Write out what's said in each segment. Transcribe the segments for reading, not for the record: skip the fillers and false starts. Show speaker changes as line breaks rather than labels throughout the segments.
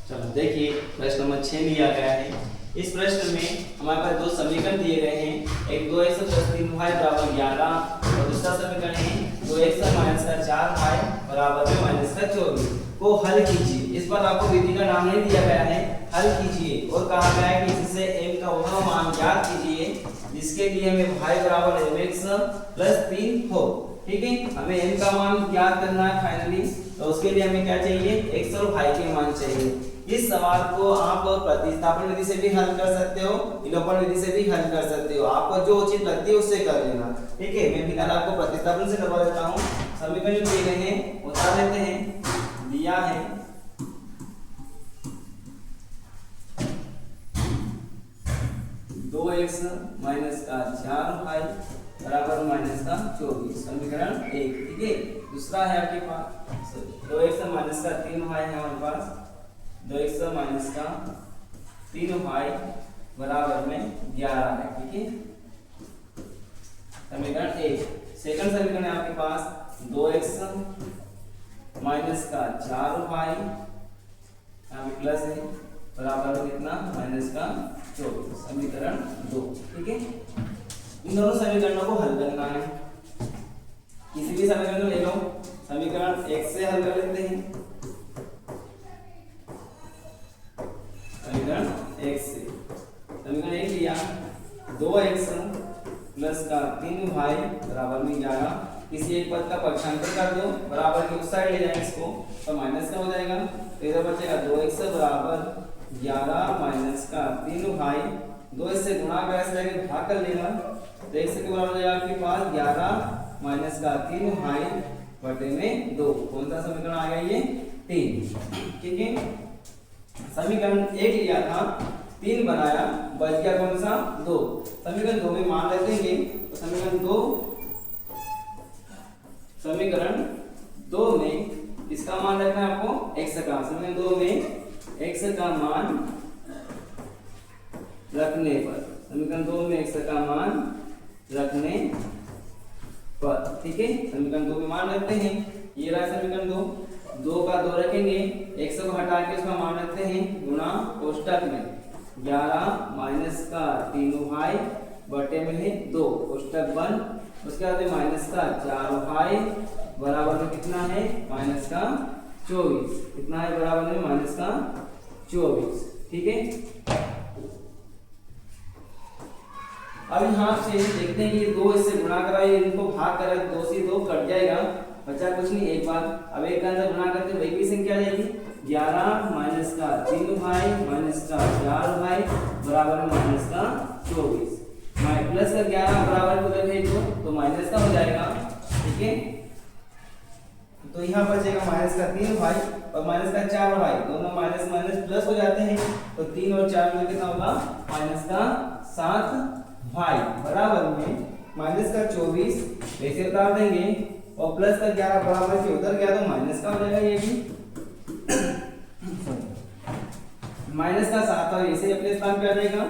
चलो देखिए प्रश्न नंबर 6 लिया गया है। इस प्रश्न में हमारे पास दो समीकरण दिए गए हैं, एक 2x + 3y = 11 और दूसरा समीकरण है 2x - 4y = -24 को हल कीजिए। इस पर आपको विधि का नाम नहीं दिया गया है, हल कीजिए और कहा गया है कि इससे m का वह मान ज्ञात कीजिए जिसके लिए हमें y = mx + 3 हो। ठीक है, हमें m का मान ज्ञात करना है फाइनली, तो उसके लिए हमें क्या चाहिए, x और y के मान चाहिए। इस सवाल को आप प्रतिस्थापन विधि से भी हल कर सकते हो, विलोपन विधि से भी हल कर सकते हो, आपको जो उचित लगती है उससे कर लेना। ठीक है, मैं फिलहाल आपको प्रतिस्थापन से करवा देता हूँ। समीकरण जो दिए गए हैं उतार लेते हैं। दिया है 2x - 4y = -24 समीकरण 1। ठीक है, दूसरा है आपके पास 2x - 3y है हमारे पास 2x - 3y = 11 है। ठीक है, समीकरण 1। सेकंड समीकरण है आपके पास 2x - 4y यहाँ पे प्लस है बराबर में कितना -24 समीकरण 2। ठीक है, इन दोनों समीकरणों को हल करना है। किसी भी समीकरण को ले लो, समीकरण 1 से हल कर लेते हैं। समीकरण 1 से समीकरण 1 लिया 2x + 3y = 11। किसी एक पद का पक्षांतर कर दो, बराबर की उस साइड ले जाएंगे इसको तो माइनस का हो जाएगा, तो इधर बचेगा 2x = 11 - 3y। 2 से गुणा करके भाग कर लेगा तो x के बराबर हो जाएगा आपके पास 11 - 3y/2। कौन सा समीकरण आ गया, ये 3। ठीक है, समीकरण 1 लिया था 3 बनाया, बच गया कौन सा 2। समीकरण 2 में मान रख देंगे तो समीकरण 2 में इसका मान रखना है आपको x का। समीकरण 2 में x का मान रखने पर, समीकरण 2 में x का मान रखने पर, ठीक है, समीकरण 2 में मान रखते हैं। ये रहा समीकरण 2 का 2 रखेंगे, x को हटा के उसका मान रखते हैं गुणा कोष्टक में 11 - 3y बटे में है 2 कोष्टक बंद। उसके बाद -4y बराबर में कितना है -24। कितना है बराबर में -24। ठीक है, अब यहाँ से देखते हैं कि 2 इससे गुणा करा, ये इनको भाग करा, 2 से 2 कट जाएगा, बचा कुछ नहीं एक बार। अब एक का अंदर गुणा करते वही की संख्या आ जाएगी 11 - 3y - 4y बराबर में -24। प्लस का 11 बराबर को उधर भेज दो तो माइनस का हो जाएगा। ठीक है, तो यहाँ बचेगा -3y और -4y, दोनों माइनस माइनस प्लस हो जाते हैं, तो 3 और 4 में कितना होगा -7y बराबर में -24। ऐसे उतार देंगे और प्लस का 11 बराबर के उधर गया तो माइनस का हो जाएगा, ये भी -7 और इसे अपने स्थान पे आ जाएगा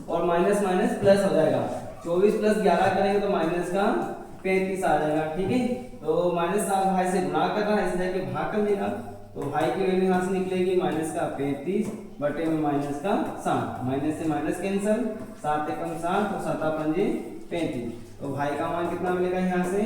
और माइनस माइनस प्लस हो जाएगा। 24 + 11 करेंगे तो -35 आ जाएगा। ठीक है, तो -7y से गुणा करना है, इसलिए कि भाग कर देगा तो y की वैल्यू यहाँ से निकलेगी -35 बटे में -7। माइनस से माइनस कैंसिल, 7 एकम 7 और 7 पंजे 35, तो y का मान कितना मिलेगा यहाँ से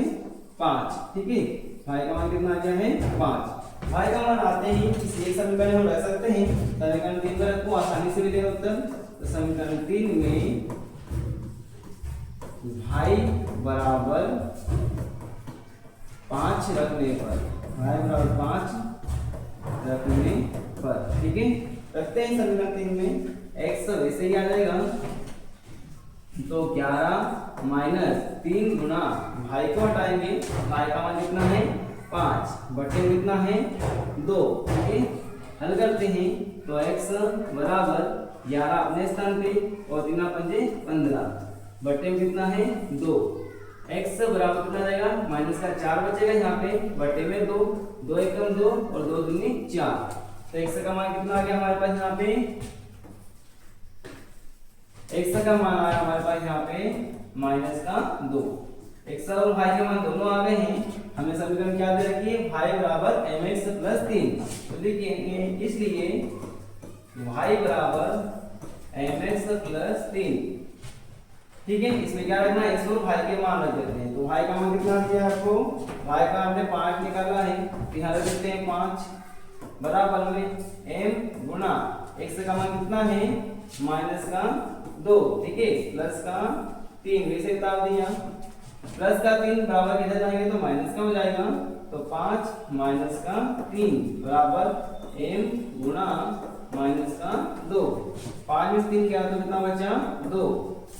5। ठीक है, y का मान कितना आ गया है 5। y का मान आते ही किसी एक समीकरण में रख सकते हैं, समीकरण 3 का रखो आसानी से मिलेगा उत्तर। तो समीकरण 3 में y बराबर 5 रखने पर, y बराबर 5 रखने पर, ठीक है, रखते हैं समीकरण 3 में x वैसे ही आ जाएगा, तो 11 - 3 गुणा y को हटाएंगे, y का मान कितना है 5 बटे में कितना है 2। ठीक है, हल करते हैं तो x बराबर 11 अपने स्थान पे और 3 पंजे 15 बटे में कितना है 2। x बराबर कितना जाएगा -4 बचेगा यहाँ पे बटे में 2, 2 एकम 2 और 2 दूनी 4, तो x का मान कितना आ गया हमारे पास यहाँ पे, x का मान आया हमारे पास यहाँ पे -2। x और y के मान दोनों आ गए हैं। हमें समीकरण क्या दे रखी है, y बराबर mx + 3। तो देखिए इसलिए y बराबर mx प्लस 3। ठीक है, इसमें क्या रखना है, x और y के मान रख देते हैं। तो y का मान कितना दिया है आपको, y का हमने 5 निकाला है, तो यहाँ रख देते हैं 5 बराबर में m गुना x का मान कितना है माइनस का 2, ठीक है, प्लस का 3 वैसे बता दिया, प्लस का 3 बराबर किधर जाएंगे तो माइनस का हो जाएगा, तो 5 माइनस का 3 बराबर m गुना माइनस का 2। 5 में 3 क्या तो कितना बचा 2,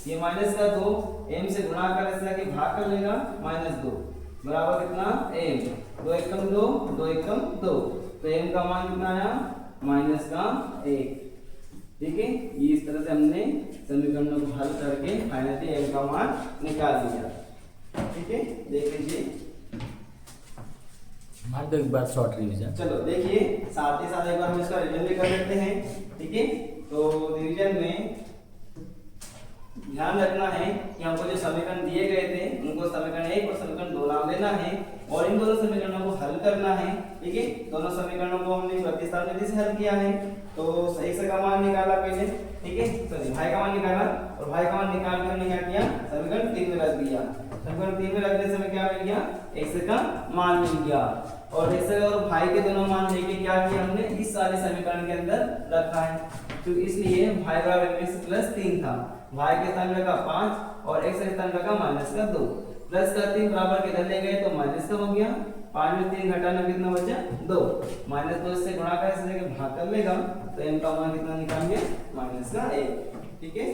ये माइनस का 2 m से गुणा कर इसका के भाग कर लेगा -2 बराबर कितना m, 2 एकम 2, 2 एकम 2, तो m का मान कितना आया माइनस का 1। ठीक है, ये इस तरह से हमने समीकरणों को हल करके फाइनली m का मान निकाल लिया। ठीक है, देख लीजिए,
मार दो एक बार शॉर्ट रिवीजन।
चलो देखिए, साथ ही साथ एक बार हम इसका रिवीजन भी कर लेते हैं। ठीक है, तो रिवीजन में ध्यान रखना है कि हमको जो समीकरण दिए गए थे उनको समीकरण 1 और समीकरण 2 नाम लेना है और इन दोनों समीकरणों को हल करना है। ठीक है, दोनों समीकरणों को हमने प्रतिस्थापन विधि से हल किया है। तो x का मान निकाला पहले, ठीक है, सॉरी y का मान निकाला और y का मान निकाल कर हमने क्या किया, समीकरण 3 में रख दिया। समीकरण 3 में रखने से हमें क्या मिल गया, x का मान मिल गया और x और y के दोनों मान लेके क्या किया हमने इस सारे समीकरण के अंदर रखा है। तो इसलिए y बराबर mx प्लस 3 था, y के स्थान में रखा 5 और x के स्थान में रखा माइनस का 2, प्लस का 3 बराबर किधर ले गए तो माइनस का हो गया, 5 में 3 घटाना कितना बचा 2, -2 से गुणा कर इससे भाग कर लेगा, तो m का मान कितना निकालेंगे माइनस का 1। ठीक है।